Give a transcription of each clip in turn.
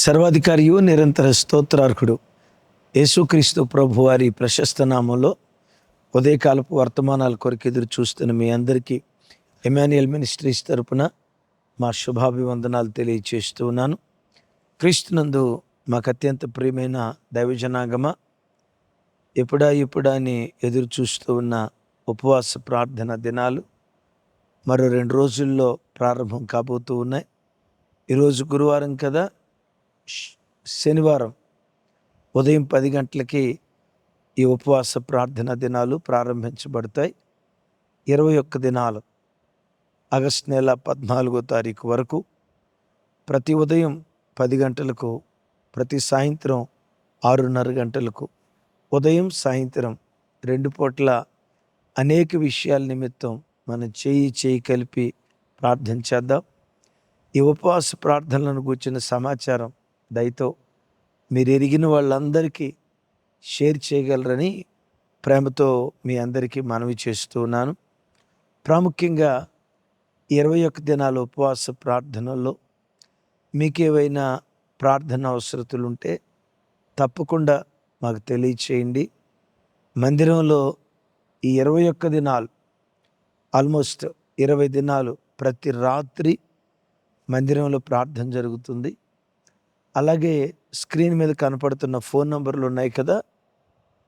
సర్వాధికారియు నిరంతర స్తోత్రార్హుడు యేసుక్రీస్తు ప్రభు వారి ప్రశస్త నామంలో ఉదయకాలపు వర్తమానాల కొరకు ఎదురు చూస్తున్న మీ అందరికీ ఎమాన్యుయల్ మినిస్ట్రీస్ తరపున మా శుభాభివందనాలు తెలియచేస్తూ ఉన్నాను. క్రీస్తునందు మాకు అత్యంత ప్రియమైన దైవజనాగమ, ఎప్పుడా అని ఎదురు చూస్తూ ఉన్న ఉపవాస ప్రార్థన దినాలు మరో 2 రోజుల్లో ప్రారంభం కాబోతూ ఉన్నాయి. ఈరోజు గురువారం కదా, శనివారం ఉదయం 10 గంటలకి ఈ ఉపవాస ప్రార్థన దినాలు ప్రారంభించబడతాయి. 21 దినాలు ఆగస్టు నెల 14వ తారీఖు వరకు ప్రతి ఉదయం 10 గంటలకు, ప్రతి సాయంత్రం 6:30 గంటలకు, ఉదయం సాయంత్రం 2 పూట్ల అనేక విషయాల నిమిత్తం మనం చేయి కలిపి ప్రార్థన చేద్దాం. ఈ ఉపవాస ప్రార్థనలను గూర్చిన సమాచారం దయతో మీరు ఎరిగిన వాళ్ళందరికీ షేర్ చేయగలరని ప్రేమతో మీ అందరికీ మనవి చేస్తూ ఉన్నాను. ప్రాముఖ్యంగా 21 దినాల ఉపవాస ప్రార్థనల్లో మీకేవైనా ప్రార్థన అవసరతలుంటే తప్పకుండా మాకు తెలియచేయండి. మందిరంలో ఈ 21 దినాలు ఆల్మోస్ట్ 20 దినాలు ప్రతి రాత్రి మందిరంలో ప్రార్థన జరుగుతుంది. అలాగే స్క్రీన్ మీద కనపడుతున్న ఫోన్ నంబర్లు ఉన్నాయి కదా,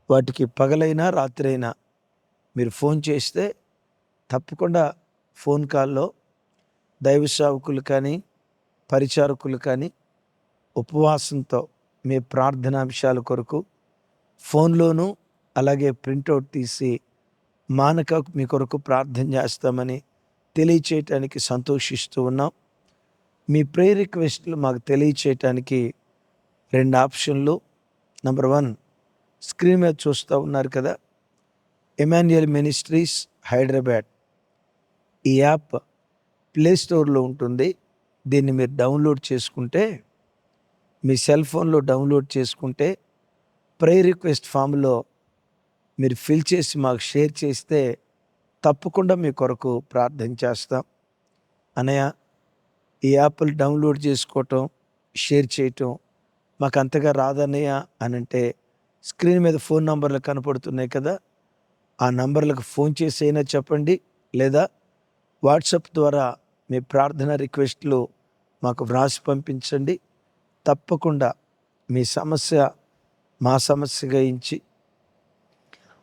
వాటికి పగలైనా రాత్రైనా మీరు ఫోన్ చేస్తే తప్పకుండా ఫోన్ కాల్లో దైవ సేవకులు కానీ, పరిచారకులు కానీ ఉపవాసంతో మీ ప్రార్థనాంశాల కొరకు ఫోన్లోనూ అలాగే ప్రింటౌట్ తీసి మానక మీ కొరకు ప్రార్థన చేస్తామని తెలియచేయటానికి సంతోషిస్తూ ఉన్నాం. మీ ప్రేయర్ రిక్వెస్ట్లు మాకు తెలియచేయటానికి 2 ఆప్షన్లు. నెంబర్ 1, స్క్రీన్ మీద చూస్తూ ఉన్నారు కదా, ఎమాన్యుయల్ మినిస్ట్రీస్ హైదరాబాద్. ఈ యాప్ ప్లే స్టోర్లో ఉంటుంది. దీన్ని మీరు డౌన్లోడ్ చేసుకుంటే, మీ సెల్ ఫోన్లో డౌన్లోడ్ చేసుకుంటే ప్రేయర్ రిక్వెస్ట్ ఫామ్లో మీరు ఫిల్ చేసి మాకు షేర్ చేస్తే తప్పకుండా మీ కొరకు ప్రార్థన చేస్తాం. అన్నయ్య, ఈ యాప్లు డౌన్లోడ్ చేసుకోవటం, షేర్ చేయటం మాకు అంతగా రాదన్నయ్య అని అంటే స్క్రీన్ మీద ఫోన్ నంబర్లు కనపడుతున్నాయి కదా, ఆ నంబర్లకు ఫోన్ చేసి అయినా చెప్పండి, లేదా వాట్సాప్ ద్వారా మీ ప్రార్థన రిక్వెస్ట్లు మాకు వ్రాసి పంపించండి. తప్పకుండా మీ సమస్య మా సమస్యగా ఎంచి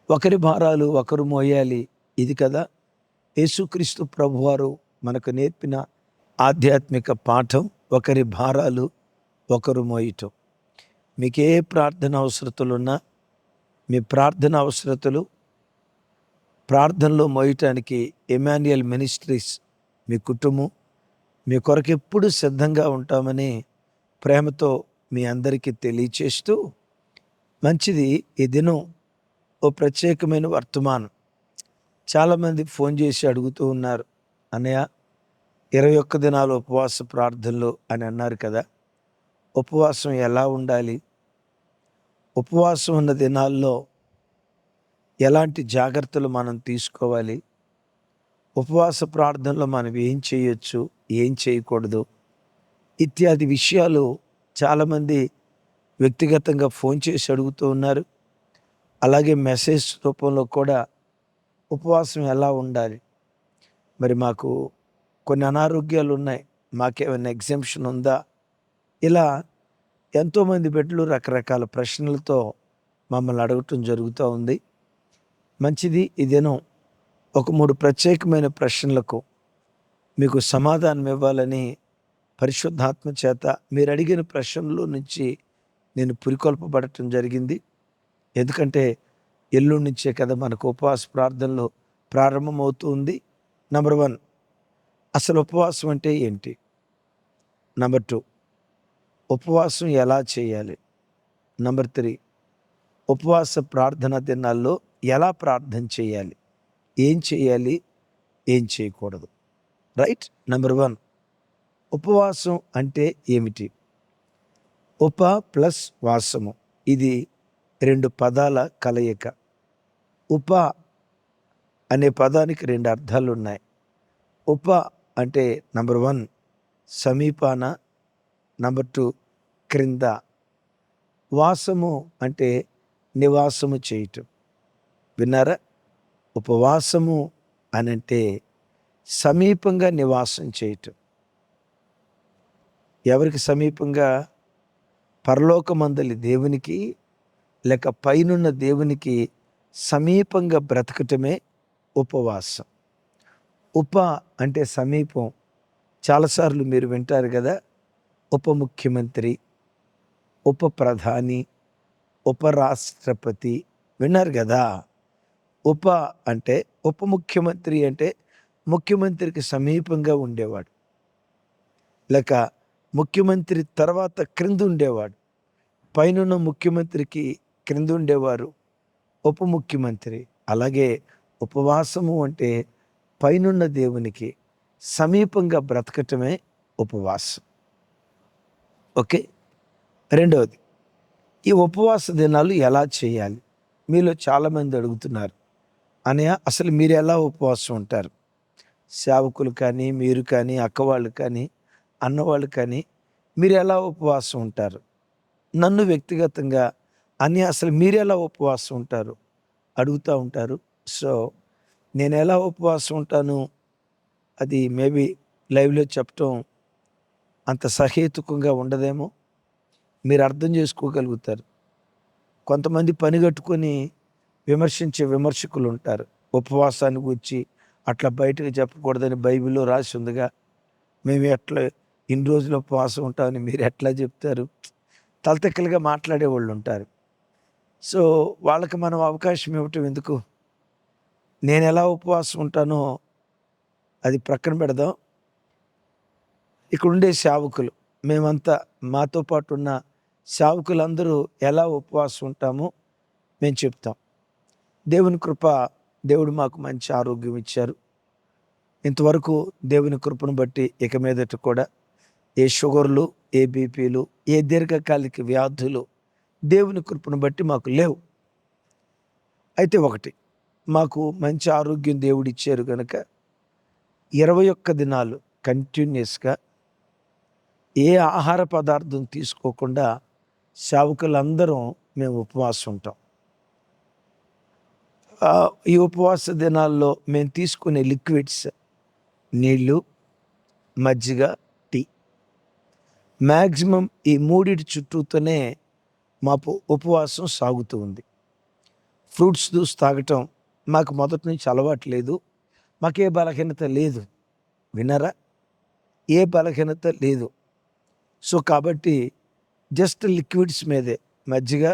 ఒకరి భారాలు ఒకరు మోయాలి. ఇది కదా యేసుక్రీస్తు ప్రభువారు మనకు నేర్పిన ఆధ్యాత్మిక పాఠం, ఒకరి భారాలు ఒకరు మోయటం. మీకు ఏ ప్రార్థన అవసరతలున్నా మీ ప్రార్థన అవసరతలు ప్రార్థనలో మోయటానికి ఎమాన్యుయల్ మినిస్ట్రీస్ మీ కుటుంబం మీ కొరకు ఎప్పుడు సిద్ధంగా ఉంటామని ప్రేమతో మీ అందరికీ తెలియచేస్తూ, మంచిది. ఈ దినం ఓ ప్రత్యేకమైన వర్తమానం. చాలామంది ఫోన్ చేసి అడుగుతూ ఉన్నారు, అన్నయ్య 21 దినాలు ఉపవాస ప్రార్థనలు అని అన్నారు కదా, ఉపవాసం ఎలా ఉండాలి? ఉపవాసం ఉన్న దినాల్లో ఎలాంటి జాగ్రత్తలు మనం తీసుకోవాలి? ఉపవాస ప్రార్థనలో మనం ఏం చేయొచ్చు, ఏం చేయకూడదు, ఇత్యాది విషయాలు చాలామంది వ్యక్తిగతంగా ఫోన్ చేసి అడుగుతూ ఉన్నారు. అలాగే మెసేజ్ రూపంలో కూడా ఉపవాసం ఎలా ఉండాలి, మరి మాకు కొన్ని అనారోగ్యాలు ఉన్నాయి, మాకేమైనా ఎగ్జామ్షన్ ఉందా, ఇలా ఎంతోమంది బిడ్డలు రకరకాల ప్రశ్నలతో మమ్మల్ని అడగటం జరుగుతూ ఉంది. మంచిది. ఈ దినం ఒక 3 ప్రత్యేకమైన ప్రశ్నలకు మీకు సమాధానం ఇవ్వాలని పరిశుద్ధాత్మ చేత మీరు అడిగిన ప్రశ్నల్లో నుంచి నేను పురికొల్పబడటం జరిగింది. ఎందుకంటే ఎల్లుండి నుంచే కదా మనకు ఉపవాస ప్రార్థనలు ప్రారంభమవుతుంది. నెంబర్ 1, అసలు ఉపవాసం అంటే ఏంటి? నెంబర్ 2, ఉపవాసం ఎలా చేయాలి? నెంబర్ 3, ఉపవాస ప్రార్థన దినాల్లో ఎలా ప్రార్థన చేయాలి, ఏం చేయాలి, ఏం చేయకూడదు. రైట్. నెంబర్ 1, ఉపవాసం అంటే ఏమిటి? ఉప ప్లస్ వాసము, ఇది 2 పదాల కలయిక. ఉప అనే పదానికి 2 అర్థాలు ఉన్నాయి. ఉప అంటే నెంబర్ 1 సమీపాన, నెంబర్ 2 క్రింద. వాసము అంటే నివాసము చేయటం. విన్నారా? ఉపవాసము అనంటే సమీపంగా నివాసం చేయటం. ఎవరికి సమీపంగా? పరలోకమందలి దేవునికి, లేక పైనున్న దేవునికి సమీపంగా బ్రతకటమే ఉపవాసం. ఉప అంటే సమీపం. చాలాసార్లు మీరు వింటారు కదా, ఉప ముఖ్యమంత్రి, ఉప ప్రధాని, ఉపరాష్ట్రపతి. విన్నారు కదా? ఉప అంటే ఉప ముఖ్యమంత్రి అంటే ముఖ్యమంత్రికి సమీపంగా ఉండేవాడు, లేక ముఖ్యమంత్రి తర్వాత క్రింద ఉండేవాడు. పైనున్న ముఖ్యమంత్రికి క్రింద ఉండేవారు ఉప ముఖ్యమంత్రి. అలాగే ఉపవాసము అంటే పైనున్న దేవునికి సమీపంగా బ్రతకటమే ఉపవాసం. ఓకే. రెండవది, ఈ ఉపవాస దినాలు ఎలా చేయాలి? మీలో చాలామంది అడుగుతున్నారు, అనయ్య అసలు మీరు ఎలా ఉపవాసం ఉంటారు? సేవకులు కానీ, మీరు కానీ, అక్కవాళ్ళు కానీ, అన్నవాళ్ళు కానీ, మీరు ఎలా ఉపవాసం ఉంటారు? నన్ను వ్యక్తిగతంగా అని అసలు మీరు ఎలా ఉపవాసం ఉంటారు అడుగుతూ ఉంటారు. సో నేను ఎలా ఉపవాసం ఉంటాను అది మేబీ లైవ్లో చెప్పటం అంత సహేతుకంగా ఉండదేమో. మీరు అర్థం చేసుకోగలుగుతారు. కొంతమంది పని కట్టుకొని విమర్శించే విమర్శకులు ఉంటారు. ఉపవాసాన్ని గురించి అట్లా బయటకు చెప్పకూడదని బైబిల్లో రాసి ఉందిగా, మేము ఎట్లా ఇన్ని రోజులు ఉపవాసం ఉంటామని మీరు ఎట్లా చెప్తారు? తలతెక్కలుగా మాట్లాడేవాళ్ళు ఉంటారు. సో వాళ్ళకి మనం అవకాశం ఇవ్వటం ఎందుకు? నేను ఎలా ఉపవాసం ఉంటానో అది ప్రక్కన పెడదాం. ఇక్కడ ఉండే సేవకులు, మేమంతా మాతో పాటు ఉన్న సేవకులందరూ ఎలా ఉపవాసం ఉంటామో మేము చెప్తాం. దేవుని కృప, దేవుడు మాకు మంచి ఆరోగ్యం ఇచ్చారు. ఇంతవరకు దేవుని కృపను బట్టి ఇక మీదట కూడా ఏ షుగర్లు, ఏ బీపీలు, ఏ దీర్ఘకాలిక వ్యాధులు దేవుని కృపను బట్టి మాకు లేవు. అయితే ఒకటి, మాకు మంచి ఆరోగ్యం దేవుడు ఇచ్చారు కనుక 21 దినాలు కంటిన్యూస్గా ఏ ఆహార పదార్థం తీసుకోకుండా సేవకులందరం మేము ఉపవాసం ఉంటాం. ఈ ఉపవాస దినాల్లో మేము తీసుకునే లిక్విడ్స్ నీళ్ళు, మజ్జిగ, టీ. మ్యాక్సిమం ఈ మూడిటి చుట్టూతోనే మా ఉపవాసం సాగుతూ ఉంది. ఫ్రూట్స్ జ్యూస్ తాగటం మాకు మొదటి నుంచి అలవాటు లేదు. మాకే బలహీనత లేదు. వినరా? ఏ బలహీనత లేదు. సో కాబట్టి జస్ట్ లిక్విడ్స్ మీదే మజ్జిగ,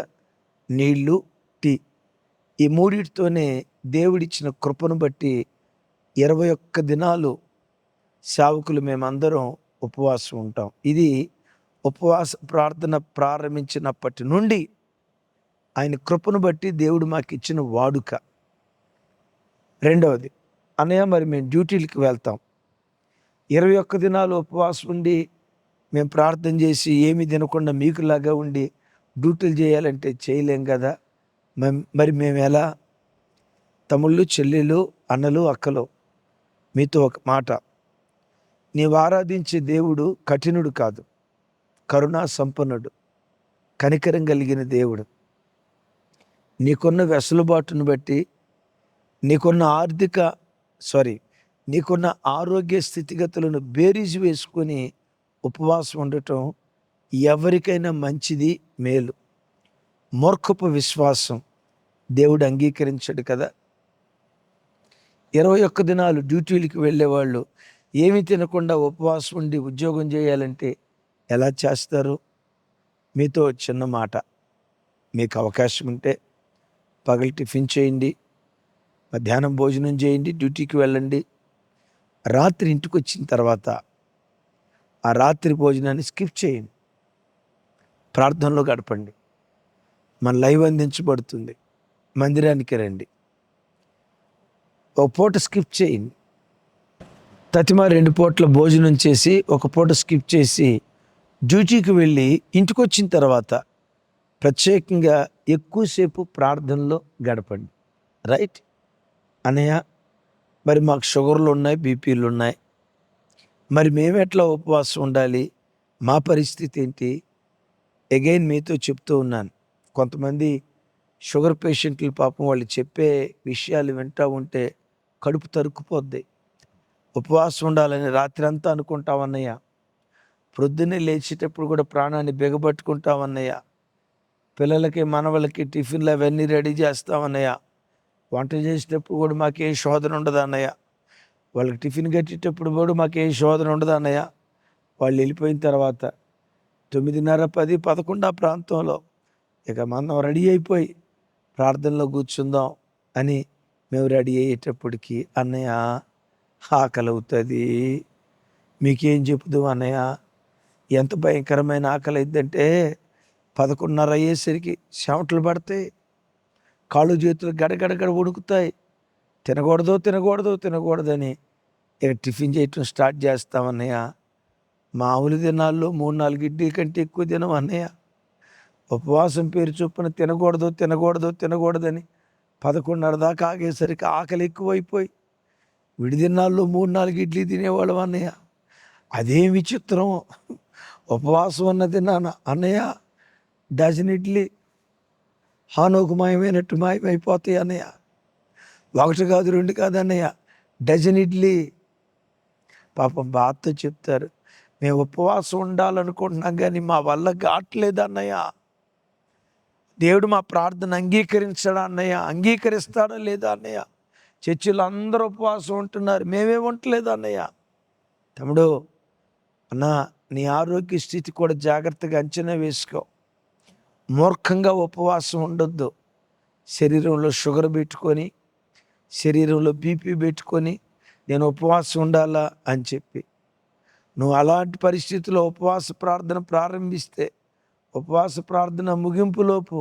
నీళ్ళు, టీ, ఈ మూడిటితోనే దేవుడిచ్చిన కృపను బట్టి 21 దినాలు సేవకులు మేమందరం ఉపవాసం ఉంటాం. ఇది ఉపవాస ప్రార్థన ప్రారంభించినప్పటి నుండి ఆయన కృపను బట్టి దేవుడు మాకు ఇచ్చిన వాడుక. రెండవది, అన్నయ్య మరి మేము డ్యూటీలకి వెళ్తాం, 21 దినాలు ఉపవాసం ఉండి మేము ప్రార్థన చేసి ఏమి తినకుండా మీకులాగా ఉండి డ్యూటీలు చేయాలంటే చేయలేం కదా. మరి మేము ఎలా? తమ్ముళ్ళు, చెల్లెలు, అన్నలు, అక్కలు, మీతో ఒక మాట, నీవు ఆరాధించే దేవుడు కఠినుడు కాదు, కరుణా సంపన్నుడు, కనికరం కలిగిన దేవుడు. నీకున్న వెసులుబాటును బట్టి, నీకున్న నీకున్న ఆరోగ్య స్థితిగతులను బేరీజు వేసుకొని ఉపవాసం ఉండటం ఎవరికైనా మంచిది, మేలు. మూర్ఖపు విశ్వాసం దేవుడు అంగీకరించడు కదా. 21 దినాలు డ్యూటీలకు వెళ్ళేవాళ్ళు ఏమి తినకుండా ఉపవాసం ఉండి ఉద్యోగం చేయాలంటే ఎలా చేస్తారు? మీతో చిన్న మాట, మీకు అవకాశం ఉంటే పగలు టిఫిన్ చేయండి, మధ్యాహ్నం భోజనం చేయండి, డ్యూటీకి వెళ్ళండి. రాత్రి ఇంటికి వచ్చిన తర్వాత ఆ రాత్రి భోజనాన్ని స్కిప్ చేయండి, ప్రార్థనలో గడపండి. మన లైవ్ అందించబడుతుంది, మందిరానికి రండి. ఒక పూట స్కిప్ చేయండి, తతిమా 2 పూట్ల భోజనం చేసి ఒక పూట స్కిప్ చేసి డ్యూటీకి వెళ్ళి ఇంటికి వచ్చిన తర్వాత ప్రత్యేకంగా ఎక్కువసేపు ప్రార్థనలో గడపండి. రైట్ అన్నయ్య? మరి మాకు షుగర్లు ఉన్నాయి, బీపీలు ఉన్నాయి, మరి మేము ఎట్లా ఉపవాసం ఉండాలి? మా పరిస్థితి ఏంటి? అగైన్ మీతో చెప్తూ ఉన్నాను, కొంతమంది షుగర్ పేషెంట్లు పాపం వాళ్ళు చెప్పే విషయాలు వింటూ ఉంటే కడుపు తరుక్కుపోద్ది. ఉపవాసం ఉండాలని రాత్రి అంతా అనుకుంటామన్నయ్య, ప్రొద్దున్నే లేచేటప్పుడు కూడా ప్రాణాన్ని బిగబట్టుకుంటామన్నయ్య, పిల్లలకి మనవలకి టిఫిన్లు అవన్నీ రెడీ చేస్తామన్నయ్య, వంట చేసేటప్పుడు కూడా మాకేం శోధన ఉండదు అన్నయ్య, వాళ్ళకి టిఫిన్ కట్టేటప్పుడు కూడా మాకేం శోధన ఉండదు అన్నయ్య. వాళ్ళు వెళ్ళిపోయిన తర్వాత 9:30, 10, 11 ఆ ప్రాంతంలో ఇక మనం రెడీ అయిపోయి ప్రార్థనలో కూర్చుందాం అని మేము రెడీ అయ్యేటప్పటికి అన్నయ్య ఆకలి అవుతుంది. మీకేం చెప్తాం అన్నయ్య, ఎంత భయంకరమైన ఆకలి అయిద్దంటే 11:30 అయ్యేసరికి చెమటలు పడతాయి, కాళ్ళు చేతులు గడగడగడ వణుకుతాయి. తినకూడదు తినకూడదు తినకూడదని ఇక టిఫిన్ చేయటం స్టార్ట్ చేస్తామన్నయ్య. మామూలు దినాల్లో 3-4 ఇడ్లీ కంటే ఎక్కువ తినం అన్నయ్య. ఉపవాసం పేరు చొప్పున తినకూడదు తినకూడదు తినకూడదని 11:30 దాకా ఆగేసరికి ఆకలి ఎక్కువైపోయి విడి దినాల్లో 3-4 ఇడ్లీ తినేవాళ్ళం అన్నయ్య. అదేం విచిత్రం, ఉపవాసం అన్నది నాన్న అన్నయ్య డజన్ ఇడ్లీ హానోకు మాయమైనట్టు మాయమైపోతాయి అన్నయ్య. 1 కాదు 2 కాదు అన్నయ్య, డజన్ ఇడ్లీ. పాపం బాధతో చెప్తారు, మేము ఉపవాసం ఉండాలనుకుంటున్నాం కానీ మా వల్ల కావట్లేదు అన్నయ్య. దేవుడు మా ప్రార్థన అంగీకరించడా అన్నయ్య, అంగీకరిస్తాడా లేదా అన్నయ్య? చర్చిలో అందరూ ఉపవాసం ఉంటున్నారు, మేమే ఉండలేదు అన్నయ్య. తమ్ముడు అన్న, నీ ఆరోగ్య స్థితి కూడా జాగ్రత్తగా అంచనా వేసుకో. మూర్ఖంగా ఉపవాసం ఉండొద్దు. శరీరంలో షుగర్ పెట్టుకొని, శరీరంలో బీపీ పెట్టుకొని నేను ఉపవాసం ఉండాలా అని చెప్పి నువ్వు అలాంటి పరిస్థితుల్లో ఉపవాస ప్రార్థన ప్రారంభిస్తే ఉపవాస ప్రార్థన ముగింపులోపు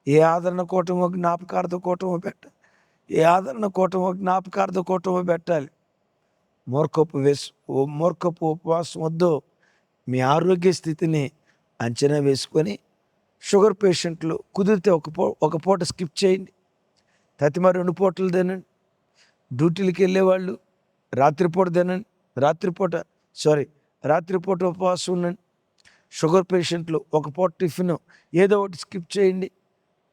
ఏ ఆదరణ కూటమో జ్ఞాపకార్థ కూటమో పెట్టాలి, ఏ ఆదరణ కూటమో జ్ఞాపకార్థ కూటమో పెట్టాలి. మూర్ఖపు ఉపవాసం వద్దు. మీ ఆరోగ్య స్థితిని అంచనా వేసుకొని షుగర్ పేషెంట్లు కుదిరితే ఒక పూట స్కిప్ చేయండి, తతిమ 2 పూటలు తినండి. డ్యూటీలకి వెళ్ళేవాళ్ళు రాత్రిపూట తినండి, రాత్రిపూట ఉపవాసం ఉండండి. షుగర్ పేషెంట్లు ఒక పూట టిఫిన్ ఏదో ఒకటి స్కిప్ చేయండి,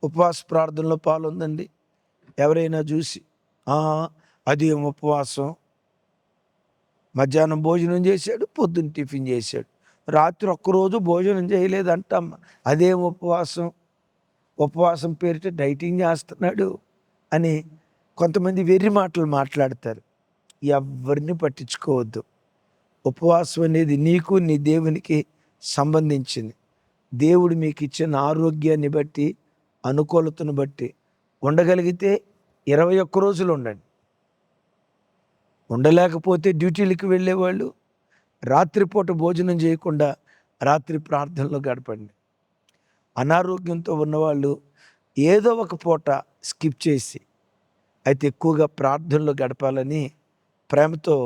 ఉపవాస ప్రార్థనలో పాల్గొందండి. ఎవరైనా చూసి అది ఉపవాసం, మధ్యాహ్నం భోజనం చేశాడు, పొద్దున్న టిఫిన్ చేశాడు, రాత్రి ఒక్కరోజు భోజనం చేయలేదంటమ్మ, అదేం ఉపవాసం, ఉపవాసం పేరిట డైటింగ్ చేస్తున్నాడు అని కొంతమంది వెర్రి మాటలు మాట్లాడతారు. ఎవరిని పట్టించుకోవద్దు. ఉపవాసం అనేది నీకు నీ దేవునికి సంబంధించింది. దేవుడు మీకు ఇచ్చిన ఆరోగ్యాన్ని బట్టి, అనుకూలతను బట్టి ఉండగలిగితే 21 రోజులు ఉండండి. ఉండలేకపోతే డ్యూటీలకు వెళ్ళేవాళ్ళు రాత్రిపూట భోజనం చేయకుండా రాత్రి ప్రార్థనలో గడపండి. అనారోగ్యంతో ఉన్నవాళ్ళు ఏదో ఒక పూట స్కిప్ చేసి అయితే ఎక్కువగా ప్రార్థనలో గడపాలని ప్రేమతో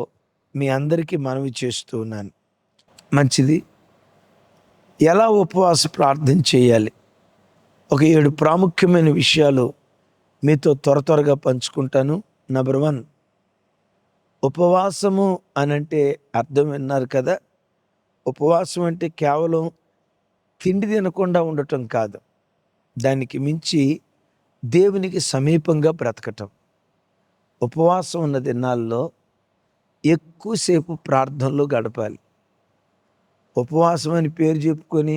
మీ అందరికీ మనవి చేస్తూ ఉన్నాను. మంచిది. ఎలా ఉపవాస ప్రార్థన చేయాలి? ఒక 7 ప్రాముఖ్యమైన విషయాలు మీతో త్వరగా పంచుకుంటాను. నెంబర్ 1, ఉపవాసము అనంటే అర్థం విన్నారు కదా. ఉపవాసం అంటే కేవలం తిండి తినకుండా ఉండటం కాదు, దానికి మించి దేవునికి సమీపంగా బ్రతకటం. ఉపవాసం ఉన్న దినాల్లో ఎక్కువసేపు ప్రార్థనలో గడపాలి. ఉపవాసం అని పేరు చెప్పుకొని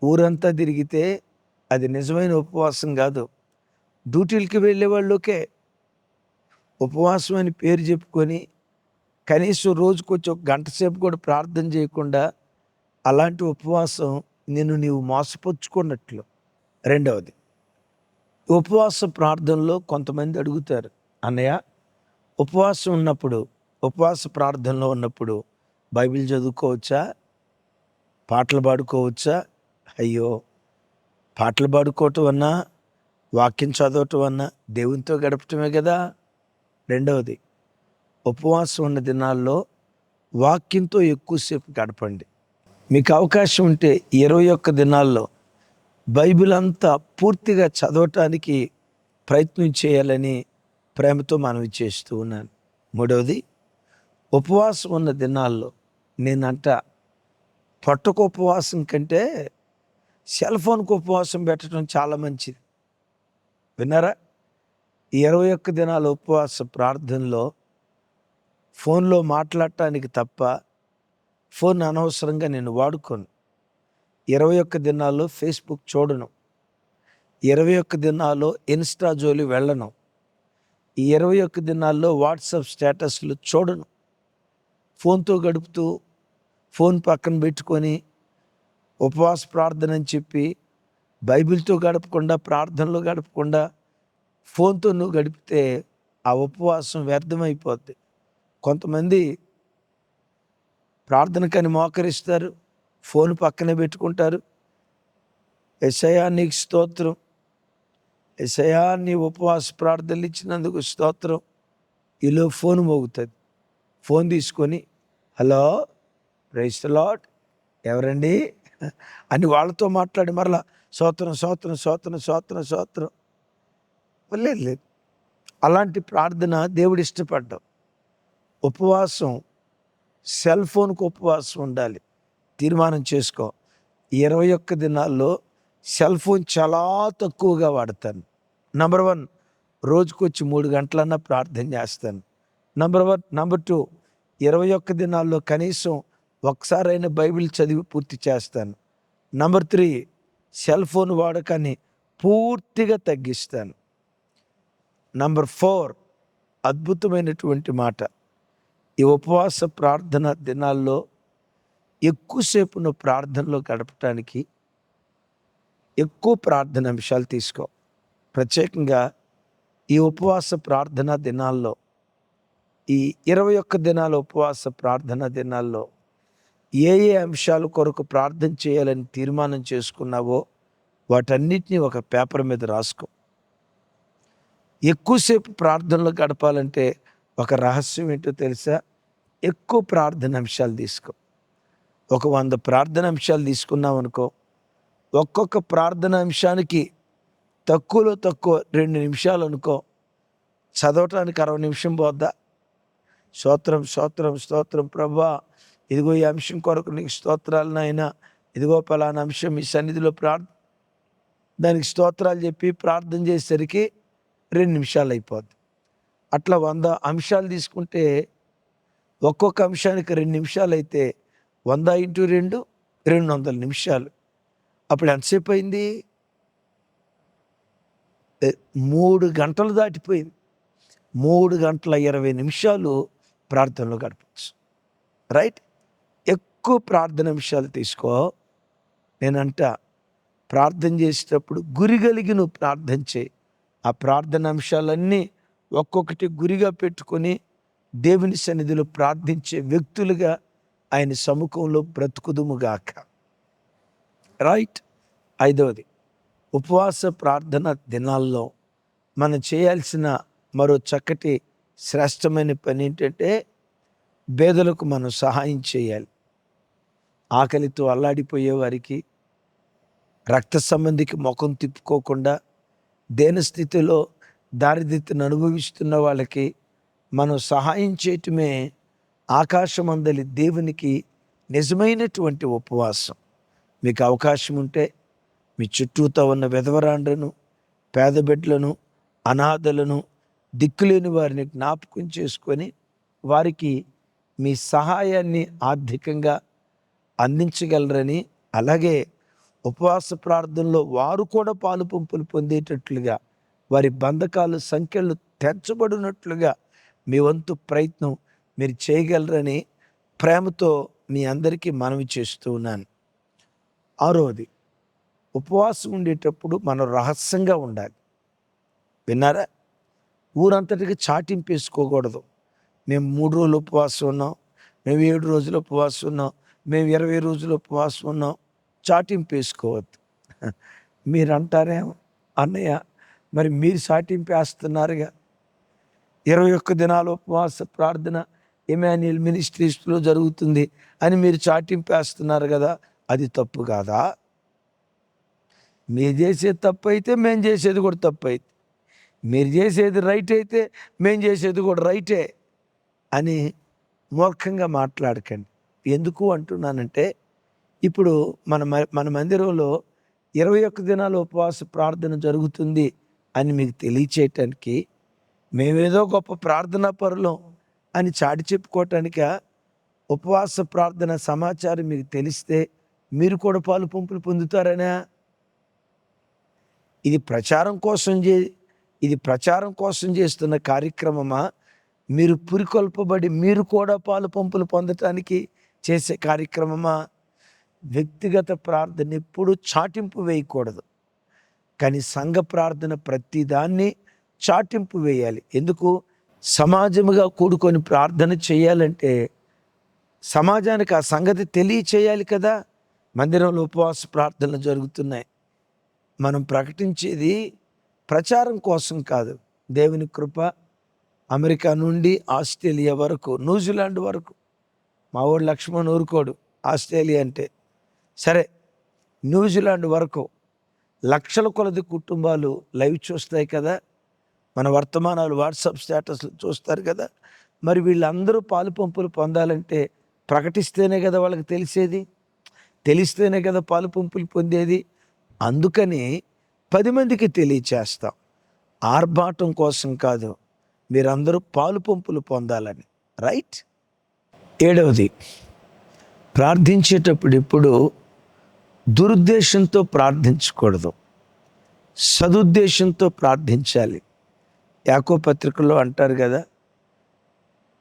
ఊరంతా తిరిగితే అది నిజమైన ఉపవాసం కాదు. డ్యూటీలకి వెళ్ళే వాళ్ళకే ఉపవాసం అని పేరు చెప్పుకొని కనీసం రోజుకొచ్చి 1 గంట సేపు కూడా ప్రార్థన చేయకుండా అలాంటి ఉపవాసం నీవు మోసపుచ్చుకున్నట్లు. రెండవది, ఉపవాస ప్రార్థనలో కొంతమంది అడుగుతారు, అన్నయ్య ఉపవాస ప్రార్థనలో ఉన్నప్పుడు బైబిల్ చదువుకోవచ్చా, పాటలు పాడుకోవచ్చా? అయ్యో, పాటలు పాడుకోవటం అన్నా, వాక్యం చదవటం అన్నా దేవునితో గడపటమే కదా. రెండవది, ఉపవాసం ఉన్న దినాల్లో వాక్యంతో ఎక్కువసేపు గడపండి. మీకు అవకాశం ఉంటే 21 దినాల్లో బైబిల్ అంతా పూర్తిగా చదవటానికి ప్రయత్నం చేయాలని ప్రేమతో మనవి చేస్తూ ఉన్నాను. మూడవది, ఉపవాసం ఉన్న దినాల్లో నేనంట పొట్టకు ఉపవాసం కంటే సెల్ ఫోన్కి ఉపవాసం పెట్టడం చాలా మంచిది. విన్నారా? ఈ 21 దినాల ఉపవాస ప్రార్థనలో ఫోన్లో మాట్లాడటానికి తప్ప ఫోన్ అనవసరంగా నేను వాడుకోను. 21 దినాల్లో ఫేస్బుక్ చూడను. 21 దినాల్లో ఇన్స్టా జోలి వెళ్ళను. ఈ 21 దినాల్లో వాట్సాప్ స్టేటస్లు చూడను. ఫోన్తో గడుపుతూ ఫోన్ పక్కన పెట్టుకొని ఉపవాస ప్రార్థన అని చెప్పి బైబిల్తో గడపకుండా, ప్రార్థనలో గడపకుండా ఫోన్తో నువ్వు గడిపితే ఆ ఉపవాసం వ్యర్థమైపోద్ది. కొంతమంది ప్రార్థనకని మోకరిస్తారు, ఫోన్ పక్కనే పెట్టుకుంటారు. యేసయ్యా నీకు స్తోత్రం, యేసయ్యా నీ ఉపవాస ప్రార్థనలు ఇచ్చినందుకు స్తోత్రం. ఈలో ఫోన్ మోగుతుంది. ఫోన్ తీసుకొని హలో ప్రైజ్ ది లార్డ్, ఎవరండి అని వాళ్ళతో మాట్లాడి మరలా స్తోత్రం స్తోత్రం స్తోత్రం స్తోత్రం స్తోత్రం. లేదు, అలాంటి ప్రార్థన దేవుడు ఇష్టపడ్డాం. ఉపవాసం, సెల్ ఫోన్కు ఉపవాసం ఉండాలి. తీర్మానం చేసుకో. 21 దినాల్లో సెల్ ఫోన్ చాలా తక్కువగా వాడతాను. నంబర్ 1, రోజుకొచ్చి 3 గంటలన్నా ప్రార్థన చేస్తాను. నంబర్ 2, 21 దినాల్లో కనీసం ఒకసారైనా బైబిల్ చదివి పూర్తి చేస్తాను. నంబర్ 3, సెల్ ఫోన్ వాడకాన్ని పూర్తిగా తగ్గిస్తాను. నంబర్ 4, అద్భుతమైనటువంటి మాట, ఈ ఉపవాస ప్రార్థన దినాల్లో ఎక్కువసేపు నువ్వు ప్రార్థనలో గడపటానికి ఎక్కువ ప్రార్థన అంశాలు తీసుకో. ప్రత్యేకంగా ఈ ఉపవాస ప్రార్థన దినాల్లో, ఈ 21 దినాల ఉపవాస ప్రార్థన దినాల్లో ఏ అంశాల కొరకు ప్రార్థన చేయాలని తీర్మానం చేసుకున్నావో వాటన్నిటినీ ఒక పేపర్ మీద రాసుకో. ఎక్కువసేపు ప్రార్థనలో గడపాలంటే ఒక రహస్యం ఏంటో తెలుసా? ఎక్కువ ప్రార్థన అంశాలు తీసుకో. ఒక 100 ప్రార్థన అంశాలు తీసుకున్నావు అనుకో, ఒక్కొక్క ప్రార్థన అంశానికి తక్కువలో తక్కువ 2 నిమిషాలు అనుకో. చదవటానికి 60 నిమిషం పోద్దా? స్తోత్రం స్తోత్రం స్తోత్రం ప్రభా, ఇదిగో ఈ అంశం కొరకు నీకు స్తోత్రాలు నాయనా, ఇదిగో పలానా అంశం ఈ సన్నిధిలో దానికి స్తోత్రాలు చెప్పి ప్రార్థన చేసేసరికి 2 నిమిషాలు అయిపోద్ది. అట్లా 100 అంశాలు తీసుకుంటే ఒక్కొక్క అంశానికి 2 నిమిషాలు అయితే 100 × 2 200 నిమిషాలు. అప్పుడు ఎంతసేపు అయింది? 3 గంటలు దాటిపోయింది. 3 గంటల 20 నిమిషాలు ప్రార్థనలో గడపచ్చు. రైట్? ఎక్కువ ప్రార్థన అంశాలు తీసుకో. నేనంట ప్రార్థన చేసేటప్పుడు గురి కలిగి నువ్వు ప్రార్థన చేయి. ఆ ప్రార్థన అంశాలన్నీ ఒక్కొక్కటి గురిగా పెట్టుకొని దేవుని సన్నిధిలో ప్రార్థించే వ్యక్తులుగా ఆయన సముఖంలో బ్రతుకుదుముగాక. రైట్? 5వది, ఉపవాస ప్రార్థన దినాల్లో మనం చేయాల్సిన మరో చక్కటి శ్రేష్టమైన పని ఏంటంటే పేదలకు మనం సహాయం చేయాలి. ఆకలితో అల్లాడిపోయే వారికి, రక్త సంబంధికి ముఖం తిప్పుకోకుండా దేనస్థితిలో దారిద్ర్యతను అనుభవిస్తున్న వాళ్ళకి మనం సహాయం చేయటమే ఆకాశమందలి దేవునికి నిజమైనటువంటి ఉపవాసం. మీకు అవకాశం ఉంటే మీ చుట్టూతో ఉన్న విధవరాండ్రను, పేద బిడ్డలను, అనాథలను, దిక్కులేని వారిని జ్ఞాపకం చేసుకొని వారికి మీ సహాయాన్ని ఆర్థికంగా అందించగలరని, అలాగే ఉపవాస ప్రార్థనలో వారు కూడా పాలు పంపులు పొందేటట్లుగా, వారి బంధకాలు సంఖ్యలు తెరచబడినట్లుగా మీ వంతు ప్రయత్నం మీరు చేయగలరని ప్రేమతో మీ అందరికీ మనవి చేస్తూ ఉన్నాను. 6వది, ఉపవాసం ఉండేటప్పుడు మనం రహస్యంగా ఉండాలి. విన్నారా? ఊరంతటికి చాటింపు వేసుకోకూడదు. మేము 3 రోజులు ఉపవాసం ఉన్నాం, మేము 7 రోజులు ఉపవాసం ఉన్నాం, మేము 20 రోజులు ఉపవాసం ఉన్నాం. చాటింపు వేసుకోవద్దు. మీరు అంటారేమో, అన్నయ్య మరి మీరు చాటింపు వేస్తున్నారుగా, 21 దినాల ఉపవాస ప్రార్థన ఇమాన్యుయల్ మినిస్ట్రీస్లో జరుగుతుంది అని మీరు చాటింపు వేస్తున్నారు కదా, అది తప్పు కాదా? మీరు చేసేది తప్పు అయితే మేము చేసేది కూడా తప్పు అయితే, మీరు చేసేది రైట్ అయితే మేము చేసేది కూడా రైటే అని మూర్ఖంగా మాట్లాడకండి. ఎందుకు అంటున్నానంటే, ఇప్పుడు మన మందిరంలో 21 దినాలు ఉపవాస ప్రార్థన జరుగుతుంది అని మీకు తెలియచేయటానికి, మేమేదో గొప్ప ప్రార్థనా పరులం అని చాటి చెప్పుకోవటానిక? ఉపవాస ప్రార్థన సమాచారం మీకు తెలిస్తే మీరు కూడా పాలు పంపులు పొందుతారనా? ఇది ప్రచారం కోసం చేస్తున్న కార్యక్రమమా? మీరు పురికొల్పబడి మీరు కూడా పాలు పంపులు పొందటానికి చేసే కార్యక్రమమా? వ్యక్తిగత ప్రార్థన ఎప్పుడూ చాటింపు వేయకూడదు, కానీ సంఘ ప్రార్థన ప్రతిదాన్ని చాటింపు వేయాలి. ఎందుకు? సమాజముగా కూడుకొని ప్రార్థన చేయాలంటే సమాజానికి ఆ సంగతి తెలియచేయాలి కదా. మందిరంలో ఉపవాస ప్రార్థనలు జరుగుతున్నాయి, మనం ప్రకటించేది ప్రచారం కోసం కాదు. దేవుని కృప అమెరికా నుండి ఆస్ట్రేలియా వరకు, న్యూజిలాండ్ వరకు. మా వాడు లక్ష్మణ్ ఊరుకోడు ఆస్ట్రేలియా అంటే. సరే, న్యూజిలాండ్ వరకు లక్షల కొలది కుటుంబాలు లైవ్ చూస్తాయి కదా, మన వర్తమానాలు వాట్సాప్ స్టేటస్లు చూస్తారు కదా. మరి వీళ్ళందరూ పాలు పంపులు పొందాలంటే ప్రకటిస్తేనే కదా వాళ్ళకి తెలిస్తేనే కదా పాలు పంపులు పొందేది. అందుకని 10 మందికి తెలియచేస్తాం, ఆర్భాటం కోసం కాదు, మీరందరూ పాలు పంపులు పొందాలని. రైట్. 7వది, ప్రార్థించేటప్పుడు ఇప్పుడు దురుద్దేశంతో ప్రార్థించకూడదు, సదుద్దేశంతో ప్రార్థించాలి. యాకోబు పత్రికలో అంటారు కదా,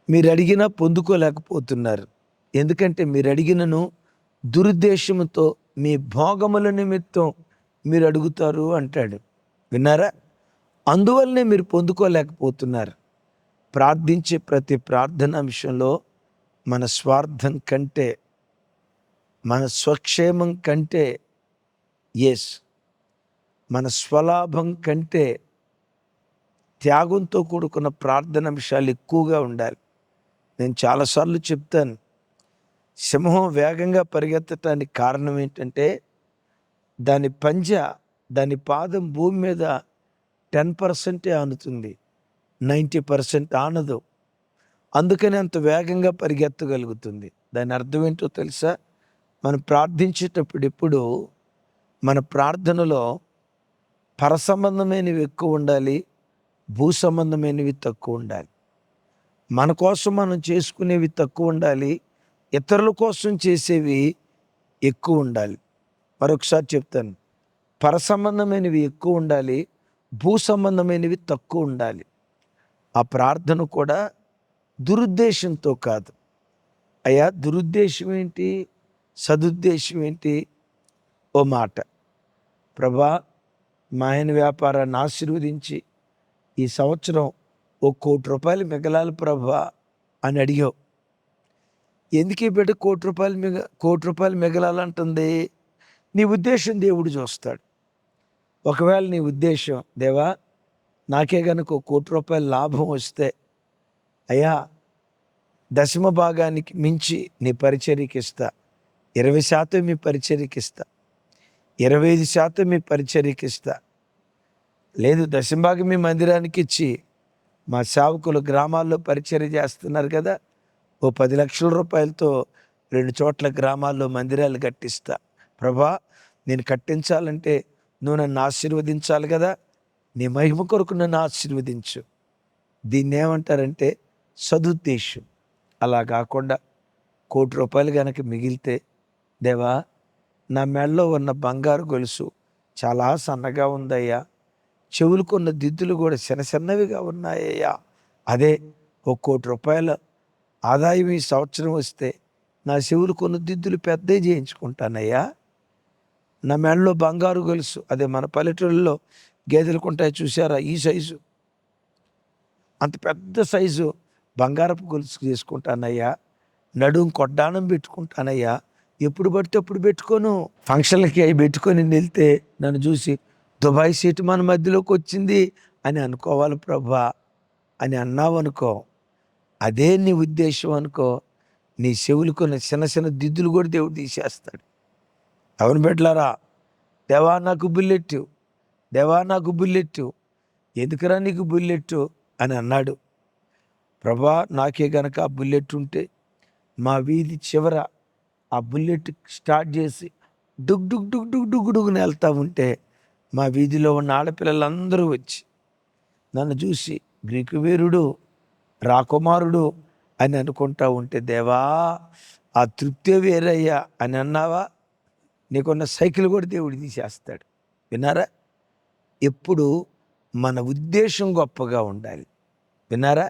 మీరు అడిగినా పొందుకోలేకపోతున్నారు, ఎందుకంటే మీరు అడిగినను దురుద్దేశంతో మీ భోగముల నిమిత్తం మీరు అడుగుతారు అంటాడు. విన్నారా? అందువల్లనే మీరు పొందుకోలేకపోతున్నారు. ప్రార్థించే ప్రతి ప్రార్థన అంశంలో మన స్వార్థం కంటే, మన స్వక్షేమం కంటే, మన స్వలాభం కంటే త్యాగంతో కూడుకున్న ప్రార్థన అంశాలు ఎక్కువగా ఉండాలి. నేను చాలాసార్లు చెప్తాను, సింహం వేగంగా పరిగెత్తటానికి కారణం ఏంటంటే దాని పాదం భూమి మీద 10% ఆనుతుంది, 90% ఆనదు. అందుకని అంత వేగంగా పరిగెత్తగలుగుతుంది. దాని అర్థం ఏంటో తెలుసా? మనం ప్రార్థించేటప్పుడు ఎప్పుడు మన ప్రార్థనలో పరసంబంధమైనవి ఎక్కువ ఉండాలి, భూ సంబంధమైనవి తక్కువ ఉండాలి. మన కోసం మనం చేసుకునేవి తక్కువ ఉండాలి, ఇతరుల కోసం చేసేవి ఎక్కువ ఉండాలి. మరొకసారి చెప్తాను, పరసంబంధమైనవి ఎక్కువ ఉండాలి, భూ సంబంధమైనవి తక్కువ ఉండాలి. ఆ ప్రార్థన కూడా దురుద్దేశంతో కాదు. అయ్యా, దురుద్దేశం ఏంటి, సదుద్దేశం ఏంటి? ఓ మాట, ప్రభా మా ఆయన వ్యాపారాన్ని ఆశీర్వదించి ఈ సంవత్సరం ₹1,00,00,000 మిగలాలి ప్రభా అని అడిగావు. ఎందుకు బిడ్డ ₹1,00,00,000 మిగలాలంటుంది? నీ ఉద్దేశం దేవుడు చూస్తాడు. ఒకవేళ నీ ఉద్దేశం, దేవా నాకే గనుక ₹1,00,00,000 లాభం వస్తే, అయ్యా 10వ భాగానికి మించి నీ పరిచర్యకి ఇస్తా, 20% మీ పరిచర్యకి ఇస్తా, 25% మీ పరిచర్యకి ఇస్తా. లేదు, 10వ భాగం మీ మందిరానికి ఇచ్చి, మా సేవకులు గ్రామాల్లో పరిచర్య చేస్తున్నారు కదా, ఓ ₹10,00,000 2 చోట్ల గ్రామాల్లో మందిరాలు కట్టిస్తా. ప్రభా, నేను కట్టించాలంటే నువ్వు నన్ను ఆశీర్వదించాలి కదా, నీ మహిమ కొరకు నన్ను ఆశీర్వదించు. దీన్ని ఏమంటారంటే సదుద్దేశం. అలా కాకుండా ₹1,00,00,000 కనుక మిగిలితే, దేవా నా మెడలో ఉన్న బంగారు గొలుసు చాలా సన్నగా ఉందయ్యా, చెవులుకున్న దిద్దులు కూడా చిన్నవిగా ఉన్నాయ్యా, అదే ₹1,00,00,000 ఆదాయం ఈ సంవత్సరం వస్తే నా చెవులుకున్న దిద్దులు పెద్దవి చేయించుకుంటానయ్యా. నా మెడలో బంగారు గొలుసు, అదే మన పల్లెటూళ్ళలో గేదెలకు ఉంటాయి చూసారా, ఈ సైజు, అంత పెద్ద సైజు బంగారపు గొలుసు చేసుకుంటానయ్యా. నడుం కొడ్డానం పెట్టుకుంటానయ్యా. ఎప్పుడు పడితే అప్పుడు పెట్టుకోను. ఫంక్షన్లకి అవి పెట్టుకొని వెళ్తే నన్ను చూసి దుబాయ్ సీటు మన మధ్యలోకి వచ్చింది అని అనుకోవాలి ప్రభా అని అన్నావు అనుకో, అదే నీ ఉద్దేశం అనుకో, నీ చెవులుకున్న చిన్న దిద్దులు కూడా దేవుడు తీసేస్తాడు. అవును బిడ్డలారా, దేవా నాకు బుల్లెట్టు, దేవా నాకు బుల్లెట్టు, ఎందుకురా నీకు బుల్లెట్టు అని అన్నాడు. ప్రభా, నాకే గనక ఆ బుల్లెట్ ఉంటే మా వీధి చివర ఆ బుల్లెట్ స్టార్ట్ చేసి డుగ్ డుగ్ డుగ్ డుగ్ డుగ్ డుగ్గున వెళ్తూ ఉంటే మా వీధిలో ఉన్న ఆడపిల్లలందరూ వచ్చి నన్ను చూసి గ్రీకు వీరుడు, రాకుమారుడు అని అనుకుంటా ఉంటే, దేవా ఆ తృప్తే వేరయ్యా అని అన్నావా, నీకున్న సైకిల్ కూడా దేవుడు తీసేస్తాడు. విన్నారా? ఎప్పుడు మన ఉద్దేశం గొప్పగా ఉండాలి. విన్నారా?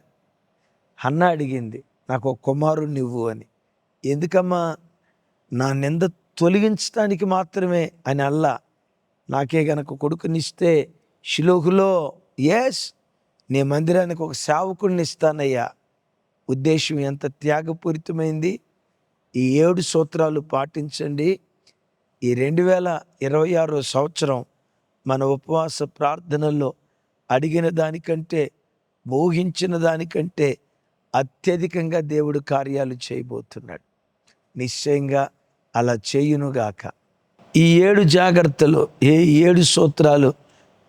హన్న అడిగింది, నాకు ఒక కుమారుని ఇవ్వు అని. ఎందుకమ్మా? నా నింద తొలగించడానికి మాత్రమే అని అల్లా. నాకే గనక కొడుకునిస్తే షిలోహులో నీ మందిరానికి ఒక సేవకుడిని ఇస్తానయ్యా. ఉద్దేశం ఎంత త్యాగపూరితమైంది. ఈ 7 సూత్రాలు పాటించండి. ఈ 2026 సంవత్సరం మన ఉపవాస ప్రార్థనల్లో అడిగిన దానికంటే, ఊహించిన దానికంటే అత్యధికంగా దేవుడు కార్యాలు చేయబోతున్నాడు. నిశ్చయంగా అలా చేయునుగాక. ఈ 7 జాగ్రత్తలు, 7 సూత్రాలు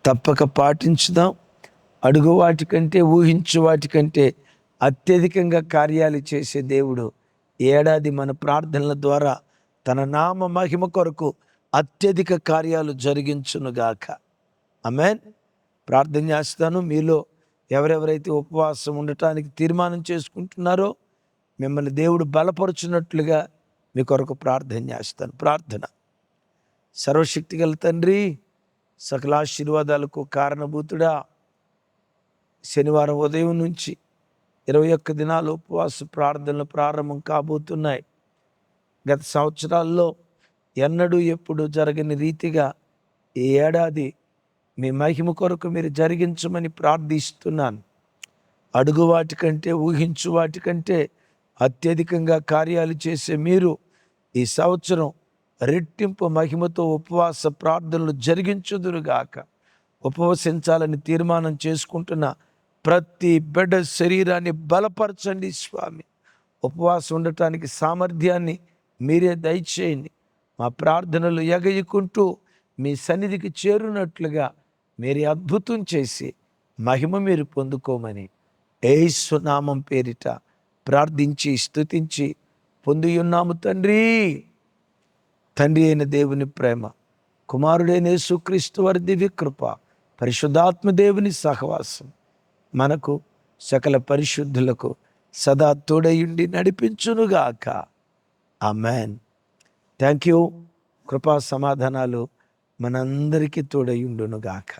తప్పక పాటించుదాం. అడుగు వాటికంటే, ఊహించు వాటికంటే అత్యధికంగా కార్యాలు చేసే దేవుడు ఏడాది మన ప్రార్థనల ద్వారా తన నామ మహిమ కొరకు అత్యధిక కార్యాలు జరిగించునుగాక. ఆమేన్. ప్రార్థన చేస్తాను. మీలో ఎవరెవరైతే ఉపవాసం ఉండటానికి తీర్మానం చేసుకుంటున్నారో మిమ్మల్ని దేవుడు బలపరుచున్నట్లుగా మీ కొరకు ప్రార్థన చేస్తాను. ప్రార్థన. సర్వశక్తి గల తండ్రి, సకల ఆశీర్వాదాలకు కారణభూతుడా, శనివారం ఉదయం నుంచి 21 దినాలు ఉపవాస ప్రార్థనలు ప్రారంభం కాబోతున్నాయి. గత సంవత్సరాల్లో ఎన్నడూ ఎప్పుడు జరగని రీతిగా ఈ ఏడాది మీ మహిమ కొరకు మీరు జరిగించమని ప్రార్థిస్తున్నాను. అడుగు వాటికంటే, ఊహించు వాటికంటే అత్యధికంగా కార్యాలు చేసే మీరు ఈ సంవత్సరం రెట్టింపు మహిమతో ఉపవాస ప్రార్థనలు జరిగించుదురుగాక. ఉపవసించాలని తీర్మానం చేసుకుంటున్న ప్రతి బిడ్డ శరీరాన్ని బలపరచండి స్వామి. ఉపవాసం ఉండటానికి సామర్థ్యాన్ని మీరే దయచేయండి. మా ప్రార్థనలు ఎగయుకుంటూ మీ సన్నిధికి చేరునట్లుగా మీరే అద్భుతం చేసి మహిమ మీరు పొందుకోమని యేసు నామం పేరిట ప్రార్థించి స్తుతించి పొందియున్నాము తండ్రి. తండ్రి అయిన దేవుని ప్రేమ, కుమారుడైన యేసుక్రీస్తు వారి దివ్య కృప, పరిశుద్ధాత్మ దేవుని సహవాసం మనకు సకల పరిశుద్ధులకు సదా తోడయుండి నడిపించునుగాక. ఆమెన్. Thank you. కృపా సమాధానాలు మనందరికీ తోడయుండునుగాక.